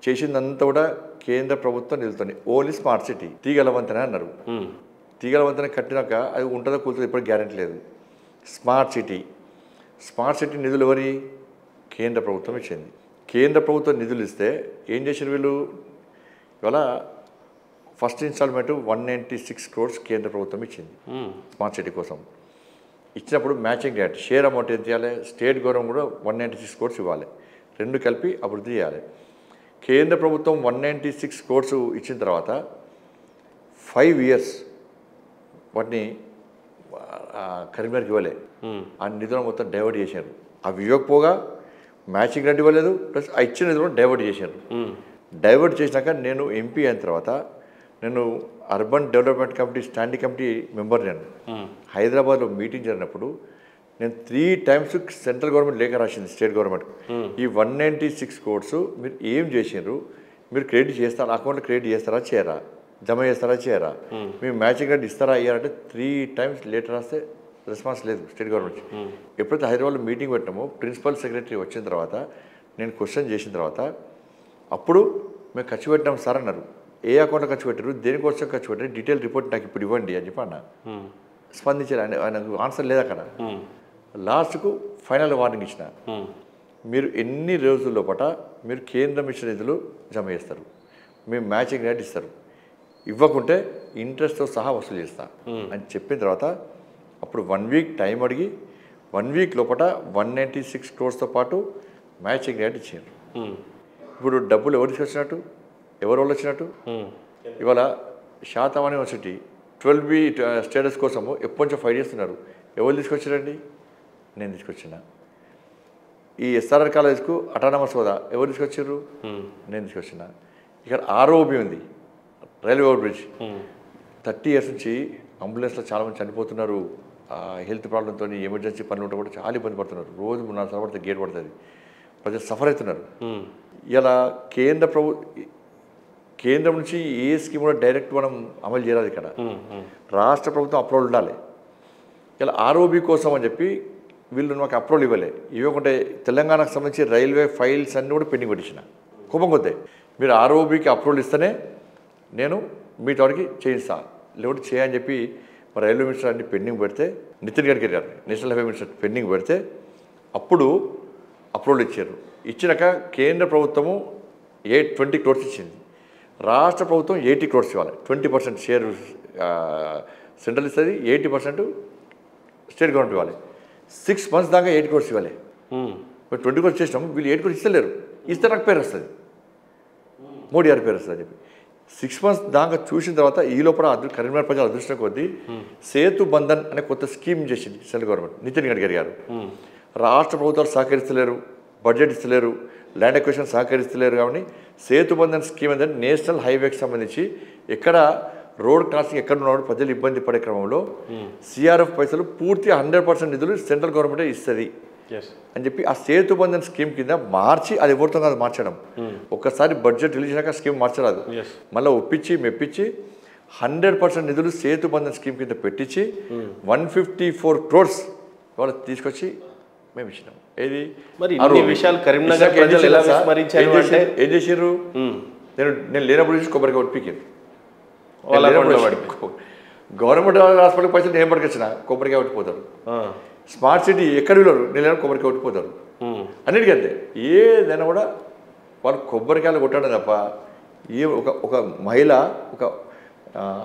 చేసిందంతా కూడా కేంద్ర ప్రభుత్వం నిలుతుంది. ఓన్లీ స్మార్ట్ సిటీ తీగల వంతెన అన్నారు. తీగల వంతెన కట్టినాక అది ఉంటుందో కూర్చుందో ఇప్పుడు గ్యారెంటీ లేదు. స్మార్ట్ సిటీ నిధులు ఎవరి? కేంద్ర ప్రభుత్వం ఇచ్చింది. కేంద్ర ప్రభుత్వం నిధులు ఇస్తే ఏం చేసిన వీళ్ళు? ఇవాళ ఫస్ట్ ఇన్స్టాల్మెంట్ 196 crores కేంద్ర ప్రభుత్వం ఇచ్చింది స్మార్ట్ సిటీ కోసం. ఇచ్చినప్పుడు మ్యాచింగ్ గ్రాంట్ షేర్ అమౌంట్ ఎంత చేయాలి? స్టేట్ గవర్నమెంట్ కూడా 196 crores ఇవ్వాలి. రెండు కలిపి అభివృద్ధి చేయాలి. కేంద్ర ప్రభుత్వం 196 crores ఇచ్చిన తర్వాత 5 years వాటిని కరీంనగర్కి ఇవ్వలే. ఆ నిధులను మొత్తం డైవర్ట్ చేశారు. అవి ఇవ్వకపోగా మ్యాచింగ్ గ్రాంట్ ఇవ్వలేదు, ప్లస్ ఆ ఇచ్చిన నిధులను డైవర్ట్ చేశారు. డైవర్ట్ చేసినాక నేను ఎంపీ అయిన తర్వాత నేను urban development committee standing committee member. నేను హైదరాబాద్లో మీటింగ్ జరిగినప్పుడు నేను 3 times సెంట్రల్ గవర్నమెంట్ లేఖ రాసింది స్టేట్ గవర్నమెంట్. ఈ 196 crores మీరు ఏం చేసినారు? మీరు క్రెడిట్ చేస్తారా? అకౌంట్లో క్రెడిట్ చేస్తారా చేయరా? జమ చేస్తారా చేయరా? మీరు మ్యాచింగ్ గ్రాంట్ ఇస్తారా అయ్యారంటే 3 times లేటర్ రాస్తే రెస్పాన్స్ లేదు స్టేట్ గవర్నమెంట్. ఎప్పుడైతే హైదరాబాద్లో మీటింగ్ పెట్టామో ప్రిన్సిపల్ సెక్రటరీ వచ్చిన తర్వాత నేను క్వశ్చన్ చేసిన తర్వాత అప్పుడు మేము ఖర్చు పెట్టినాం సార్ అన్నారు. ఏ అకౌంట్లో ఖర్చు పెట్టారు, దేనికోసం ఖర్చు పెట్టారు, డీటెయిల్ రిపోర్ట్ నాకు ఇప్పుడు ఇవ్వండి అని చెప్పి అన్న. స్పందించారు. ఆయనకు ఆన్సర్ లేదు అక్కడ. లాస్ట్కు ఫైనల్ వార్నింగ్ ఇచ్చిన, మీరు ఎన్ని రోజుల లోపల మీరు కేంద్రం ఇచ్చిన నిధులు జమ చేస్తారు, మేము మ్యాచింగ్ గ్రాంట్ ఇస్తారు, ఇవ్వకుంటే ఇంట్రెస్ట్తో సహా వసూలు చేస్తా అని చెప్పిన తర్వాత అప్పుడు 1 week టైం అడిగి 1 week లోపల 196 crores పాటు మ్యాచింగ్ గ్రాంట్ ఇచ్చారు. ఇప్పుడు డబ్బులు ఎవరు తీసుకొచ్చినట్టు, ఎవరు వాళ్ళు వచ్చినట్టు? ఇవాళ శాతవాణి యూనివర్సిటీ 12B స్టేటస్ కోసము ఎప్పటి నుంచో ఫైట్ చేస్తున్నారు. ఎవరు తీసుకొచ్చారండి? నేను తీసుకొచ్చిన. ఈ SRR కాలేజ్కు అటానమస్ హోదా ఎవరు తీసుకొచ్చారు? నేను తీసుకొచ్చిన. ఇక్కడ ROB ఉంది, రైల్వే ఓవర్ బ్రిడ్జ్. 30 years నుంచి అంబులెన్స్లో చాలామంది చనిపోతున్నారు. హెల్త్ ప్రాబ్లంతో ఎమర్జెన్సీ పనులు ఉంటే కూడా చాలా ఇబ్బంది పడుతున్నారు. రోజు 3-4 సార్లు పడితే గేట్ పడుతుంది. ప్రజలు సఫర్ అవుతున్నారు. ఇలా కేంద్రం నుంచి ఏ స్కీమ్ కూడా డైరెక్ట్ మనం అమలు చేయాలి. ఇక్కడ రాష్ట్ర ప్రభుత్వం అప్రూవల్ ఉండాలి. ఇలా ROB కోసం అని చెప్పి వీళ్ళు మాకు అప్రూవల్ ఇవ్వకుంటే తెలంగాణకు సంబంధించి రైల్వే ఫైల్స్ అన్నీ కూడా పెండింగ్ పెట్టించిన. కోపం కొద్దే మీరు ROBకి అప్రూవల్ ఇస్తేనే నేను మీ తోడికి చేయిస్తా, లేకపోతే చేయని చెప్పి మరి రైల్వే మినిస్టర్ అన్ని పెండింగ్ పెడితే, నితిన్ గడ్కరీ గారు నేషనల్ హైవే మినిస్టర్ పెండింగ్ పెడితే అప్పుడు అప్రూవల్ ఇచ్చారు. ఇచ్చినాక కేంద్ర ప్రభుత్వము 20 crores ఇచ్చింది, రాష్ట్ర ప్రభుత్వం 80 crores ఇవ్వాలి. 20% షేర్ సెంట్రల్ ఇస్తుంది, 80% స్టేట్ గవర్నమెంట్ ఇవ్వాలి. 6 months దాకా 8 crores ఇవ్వాలి. మరి 20 crores చేసినాము, వీళ్ళు 8 crores ఇస్తలేరు. ఇస్తే నాకు పేరు వస్తుంది, మోడీ గారి పేరు వస్తుంది అని చెప్పి 6 months దాకా చూసిన తర్వాత ఈ లోపల కరీంనగర్ ప్రజల అదృష్టం కొద్దీ సేతు బంధన్ అనే కొత్త స్కీమ్ చేసింది సెంట్రల్ గవర్నమెంట్. నితిన్ గడ్కరీ గారు రాష్ట్ర ప్రభుత్వాలు సహకరిస్తలేరు, బడ్జెట్ ఇస్తలేరు, ల్యాండ్ ఎక్విజిషన్ సహకరిస్తలేరు. కాబట్టి సేతు బంధన్ స్కీమ్ ఏంటంటే నేషనల్ హైవేకి సంబంధించి ఎక్కడ రోడ్ క్రాసింగ్ ఎక్కడ ఉన్నవాడు ప్రజలు ఇబ్బంది పడే క్రమంలో CRF పైసలు పూర్తి 100% నిధులు సెంట్రల్ గవర్నమెంటే ఇస్తుంది అని చెప్పి ఆ సేతు బంధన్ స్కీమ్ కింద మార్చి, అది ఎవరితో కాదు మార్చడం, ఒక్కసారి బడ్జెట్ రిలీజ్ అయినాక స్కీమ్ మార్చరాదు, మళ్ళీ ఒప్పించి మెప్పించి 100% నిధులు సేతు బంధన్ స్కీమ్ కింద పెట్టించి 154 crores వాళ్ళు తీసుకొచ్చి మేము ఇచ్చినాం. ఏది మరి ఇన్ని విషయాలు కరీంనగర్ ప్రజలు ఎలా విస్మరించారు అంటే ఏం చేసారు? నేను లేనప్పుడు నుంచి కొబ్బరికాయ ఒట్టికింది. గవర్నమెంట్ హాస్పిటల్ పైసలు నేను పట్టుకొచ్చిన కొబ్బరికాయ ఒట్టిపోతారు. స్మార్ట్ సిటీ ఎక్కడ విలువరు, నేను కొబ్బరికాయ ఒట్టిపోతారు. అన్నిటికంటే ఏదైనా కూడా వాళ్ళు కొబ్బరికాయలు కొట్టడం తప్ప ఏ ఒక మహిళ, ఒక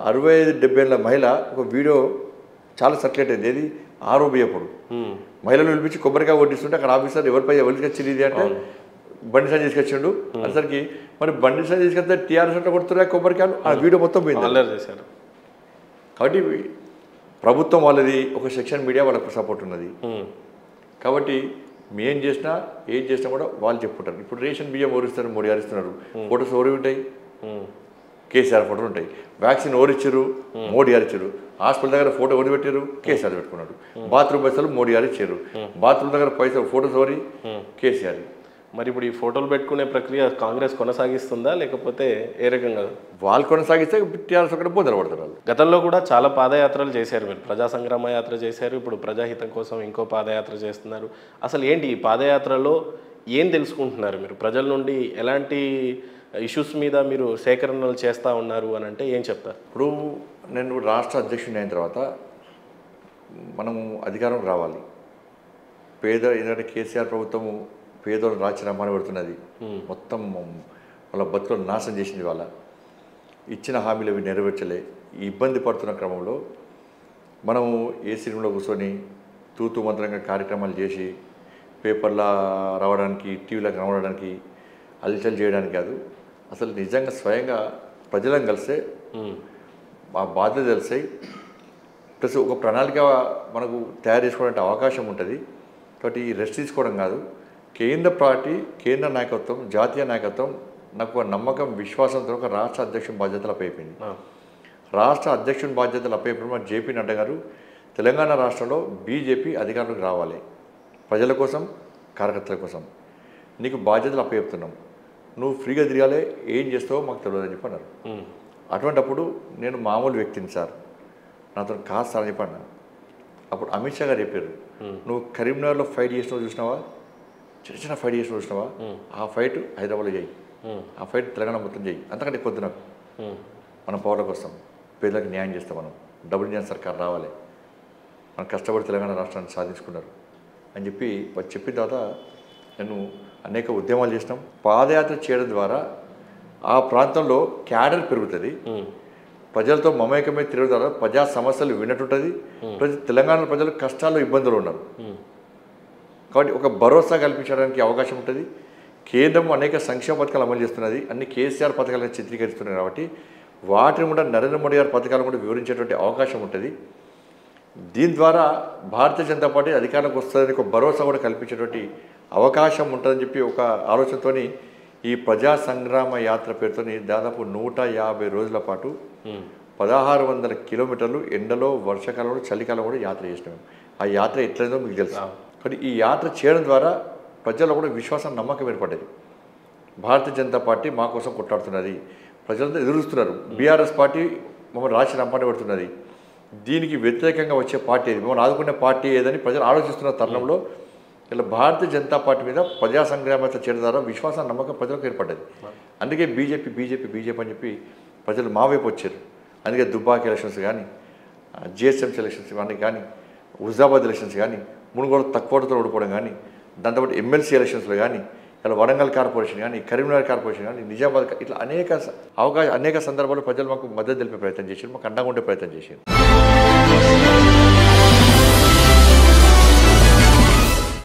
65-70 ఏళ్ళ మహిళ ఒక వీడియో చాలా సర్క్యులేట్ అయింది. ఏది ROB అప్పుడు మహిళలు పిలిపించి కొబ్బరికాయ కొట్టిస్తుంటే అక్కడ ఆఫీసర్ ఎవరిపై తీసుకొచ్చింది ఇది అంటే బండి సంజయ్ తీసుకొచ్చిండు. అసలుకి మరి బండి సంజయ్ తీసుకొస్తే TRS అంటే కొడుతున్నా కొబ్బరికాయలు, ఆ వీడియో మొత్తం పోయింది. కాబట్టి ప్రభుత్వం వాళ్ళది, ఒక సెక్షన్ మీడియా వాళ్ళకు సపోర్ట్ ఉన్నది. కాబట్టి మేం చేసినా ఏం చేసినా కూడా వాళ్ళు చెప్పుకుంటారు. ఇప్పుడు రేషన్ బియ్యం ఓరిస్తారు, మోడీ గారు ఇస్తున్నారు, ఫోటోస్ ఓరి ఉంటాయి, కేసీఆర్ ఫోటోలు ఉంటాయి. వ్యాక్సిన్ ఓరి ఇచ్చారు, మోడీ గారు ఇచ్చారు. హాస్పిటల్ దగ్గర ఫోటో ఓడి పెట్టారు, కేసీఆర్ పెట్టుకున్నాడు. బాత్రూమ్ పైసలు మోడీ గారు ఇచ్చారు, బాత్రూమ్ దగ్గర పైసలు ఫోటోస్ ఓరి కేసీఆర్. మరి ఇప్పుడు ఈ ఫోటోలు పెట్టుకునే ప్రక్రియ కాంగ్రెస్ కొనసాగిస్తుందా లేకపోతే ఏ రకంగా? వాళ్ళు కొనసాగిస్తే TRS అక్కడ బోధన పడతారు వాళ్ళు. గతంలో కూడా చాలా పాదయాత్రలు చేశారు మీరు, ప్రజా సంగ్రామ యాత్ర చేశారు, ఇప్పుడు ప్రజాహితం కోసం ఇంకో పాదయాత్ర చేస్తున్నారు. అసలు ఏంటి ఈ పాదయాత్రలో ఏం తెలుసుకుంటున్నారు మీరు ప్రజల నుండి? ఎలాంటి ఇష్యూస్ మీద మీరు సేకరణలు చేస్తూ ఉన్నారు అని అంటే ఏం చెప్తారు? ఇప్పుడు నేను రాష్ట్ర అధ్యక్షుని అయిన తర్వాత మనము అధికారం రావాలి. ఎందుకంటే కేసీఆర్ ప్రభుత్వము పేదోళ్ళని రాజ్యరామాన్ని పెడుతున్నది, మొత్తం వాళ్ళ బతుకులను నాశనం చేసింది. వాళ్ళ ఇచ్చిన హామీలు అవి నెరవేర్చలే. ఇబ్బంది పడుతున్న క్రమంలో మనము ఏసీ రూమ్లో కూర్చొని తూతూ మంత్రంగా కార్యక్రమాలు చేసి పేపర్లా రావడానికి, టీవీలకు రావడానికి, అలచల్ చేయడానికి కాదు. అసలు నిజంగా స్వయంగా ప్రజలను కలిస్తే మా బాధ్యత తెలిసాయి. ప్లస్ ఒక ప్రణాళిక మనకు తయారు చేసుకోవడానికి అవకాశం ఉంటుంది. కాబట్టి ఈ రెస్ట్ తీసుకోవడం కాదు. కేంద్ర పార్టీ, కేంద్ర నాయకత్వం, జాతీయ నాయకత్వం నాకు ఒక నమ్మకం, విశ్వాసంతో ఒక రాష్ట్ర అధ్యక్షుని బాధ్యతలు అప్పయిపోయింది. రాష్ట్ర అధ్యక్షుని బాధ్యతలు అప్పయిపోయిన మన జేపీ నడ్డా గారు తెలంగాణ రాష్ట్రంలో బీజేపీ అధికారంలోకి రావాలి, ప్రజల కోసం, కార్యకర్తల కోసం నీకు బాధ్యతలు అప్పచెప్తున్నాం, నువ్వు ఫ్రీగా తిరగాలి, ఏం చేస్తావో మాకు తెలియదు అని చెప్పి అన్నారు. అటువంటిప్పుడు నేను మామూలు వ్యక్తిని సార్, నాతో కాదు సార్ అని చెప్పాను. అప్పుడు అమిత్ షా గారు చెప్పారు, నువ్వు కరీంనగర్లో ఫైట్ చేసినావు చూసినావా, చిన్న చిన్న ఫైట్ చేసినావు చూసినావా, ఆ ఫైట్ హైదరాబాద్లో చేయి, ఆ ఫైట్ తెలంగాణ మొత్తం చేయి, అంతకంటే పొద్దు నాకు మన పౌరులకు వస్తాం, పేదలకు న్యాయం చేస్తాం, మనం డబుల్ ఇంజన్ సర్కార్ రావాలి, మనం కష్టపడి తెలంగాణ రాష్ట్రాన్ని సాధించుకున్నారు అని చెప్పి చెప్పిన తర్వాత నేను అనేక ఉద్యమాలు చేసినాం. పాదయాత్ర చేయడం ద్వారా ఆ ప్రాంతంలో క్యాడర్ పెరుగుతుంది, ప్రజలతో మమేకమై తిరగడం ద్వారా ప్రజా సమస్యలు వినటుంటుంది. తెలంగాణ ప్రజలు కష్టాల్లో ఇబ్బందులు ఉన్నారు కాబట్టి ఒక భరోసా కల్పించడానికి అవకాశం ఉంటుంది. కేంద్రం అనేక సంక్షేమ పథకాలు అమలు చేస్తున్నది, అన్ని కేసీఆర్ పథకాలను చిత్రీకరిస్తున్నారు కాబట్టి వాటిని కూడా నరేంద్ర మోడీ గారి పథకాలను కూడా వివరించేటువంటి అవకాశం ఉంటుంది. దీని ద్వారా భారతీయ జనతా పార్టీ అధికారంలోకి వస్తుందని ఒక భరోసా కూడా కల్పించేటువంటి అవకాశం ఉంటుందని చెప్పి ఒక ఆలోచనతో ఈ ప్రజా సంగ్రామ యాత్ర పేరుతో దాదాపు 150 రోజుల పాటు 1600 కిలోమీటర్లు ఎండలో, వర్షాకాలంలో, చలికాలం కూడా యాత్ర చేసినాం. ఆ యాత్ర ఎట్లయిందో మీకు తెలుసు. కానీ ఈ యాత్ర చేయడం ద్వారా ప్రజల్లో కూడా విశ్వాసం, నమ్మకం ఏర్పడ్డది. భారతీయ జనతా పార్టీ మా కోసం కొట్లాడుతున్నది, ప్రజలంతా ఎదురుస్తున్నారు. బీఆర్ఎస్ పార్టీ మమ్మల్ని రాసి రమ్మని పెడుతున్నది, దీనికి వ్యతిరేకంగా వచ్చే పార్టీ ఏది, మమ్మల్ని ఆదుకునే పార్టీ ఏదని ప్రజలు ఆలోచిస్తున్న తరుణంలో ఇలా భారతీయ జనతా పార్టీ మీద ప్రజా సంగ్రామాలతో చేయడం ద్వారా విశ్వాసం, నమ్మకం ప్రజలకు ఏర్పడ్డది. అందుకే బీజేపీ అని చెప్పి ప్రజలు మా వైపు వచ్చారు. అందుకే దుబ్బాక్ ఎలక్షన్స్ కానీ, జిహెచ్ఎంసీ ఎలక్షన్స్ కానీ, హుజాబాద్ ఎలక్షన్స్ కానీ, మునుగోడు తక్కువతో ఓడిపోవడం కానీ, దాంతోపాటు ఎమ్మెల్సీ ఎలక్షన్స్లో కానీ, ఇలా వరంగల్ కార్పొరేషన్ కానీ, కరీంనగర్ కార్పొరేషన్ కానీ, నిజామాబాద్, ఇట్లా అనేక సందర్భాల్లో ప్రజలు మాకు మద్దతు తెలిపే ప్రయత్నం చేశారు, మాకు అండగా ఉండే ప్రయత్నం చేశారు.